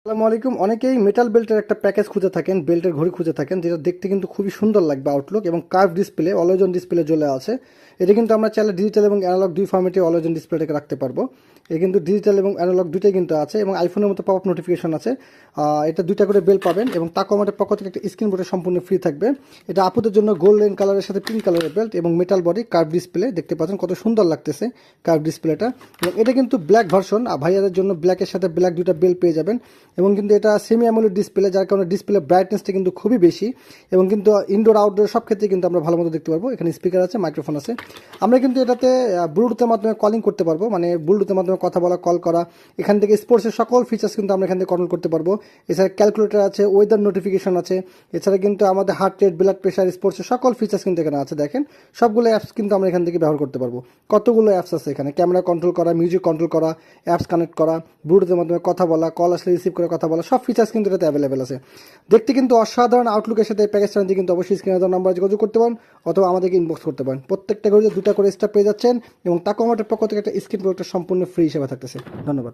আসসালামু আলাইকুম। অনেকেই মেটাল বেল্টের একটা প্যাকেজ খুঁজে থাকেন, বেল্টের ঘড়ি খুঁজে থাকেন, যেটা দেখতে কিন্তু খুবই সুন্দর লাগবে আউটলুক এবং curve display, always on display চলে আছে। এটা কিন্তু আমরা চাইলে ডিজিটাল এবং অ্যানালগ দুই ফর্মেটে অলওয়েজ অন ডিসপ্লেটাকে রাখতে পারবো। এটা কিন্তু ডিজিটাল এবং অ্যানালগ দুটোই কিন্তু আছে এবং আইফোনের মতো পপ আপ নোটিফিকেশন আছে। এটা দুইটা করে বেল পাবেন এবং তাকোমাটের পক্ষ থেকে একটা স্ক্রিন বোর্ডে সম্পূর্ণ ফ্রি থাকবে। এটা আপুদের জন্য গোল্ডেন কালারের সাথে পিঙ্ক কালারের বেল্ট এবং মেটাল বডি কার্ভ ডিসপ্লে, দেখতে পাচ্ছেন কত সুন্দর লাগতেছে কার্ভ ডিসপ্লেটা। এবং এটা কিন্তু ব্ল্যাক ভার্সন, ভাইয়াদের জন্য ব্ল্যাকের সাথে ব্ল্যাক দুইটা বেল পেয়ে যাবেন। এবং কিন্তু এটা সেমি অ্যামোলেড ডিসপ্লে, যার কারণে ডিসপ্লে ব্রাইটনেসটা কিন্তু খুবই বেশি এবং কিন্তু ইনডোর আউটডোর সব ক্ষেত্রে কিন্তু আমরা ভালো মতো দেখতে পারবো। এখানে স্পিকার আছে, মাইক্রোফোন আছে। আমরা কিন্তু এটাতে ব্লুটুথের মাধ্যমে কলিং করতে পারবো, মানে ব্লুটুথের মাধ্যমে কথা বলা, কল করা। এখান থেকে স্পোর্টসের সকল ফিচার্স কিন্তু আমরা এখান থেকে কন্ট্রোল করতে পারবো। এছাড়া ক্যালকুলেটর আছে, ওয়েদার নোটিফিকেশন আছে। এছাড়া কিন্তু আমাদের হার্ট রেট, ব্লাড প্রেশার, স্পোর্টসের সকল ফিচার্স কিন্তু এখানে আছে। দেখেন সবগুলো অ্যাপস কিন্তু আমরা এখান থেকে ব্যবহার করতে পারবো। কতগুলো অ্যাপস আছে এখানে, ক্যামেরা কন্ট্রোল করা, মিউজিক কন্ট্রোল করা, অ্যাপস কানেক্ট করা, ব্লুটুথের মাধ্যমে কথা বলা, কল আসলে রিসিভ করে কথা বলা, সব ফিচার্স কিন্তু এটাতে অ্যাভেলেবেল আছে। দেখতে কিন্তু অসাধারণ আউটলুকের সাথে এই প্যাকেজটা নিতে কিন্তু অবশ্যই স্ক্রিনে দেওয়া নাম্বার যোগাযোগ করতে পারেন অথবা আমাদেরকে ইনবক্স করতে পারেন। প্রত্যেকটা ঘড়িতে দুটা করে স্টার পেয়ে যাচ্ছেন এবং তাকো আমাদের পক্ষ থেকে একটা স্ক্রিন প্রোটেক্টর সম্পূর্ণ ফ্রি হিসেবে থাকতেছে। ধন্যবাদ।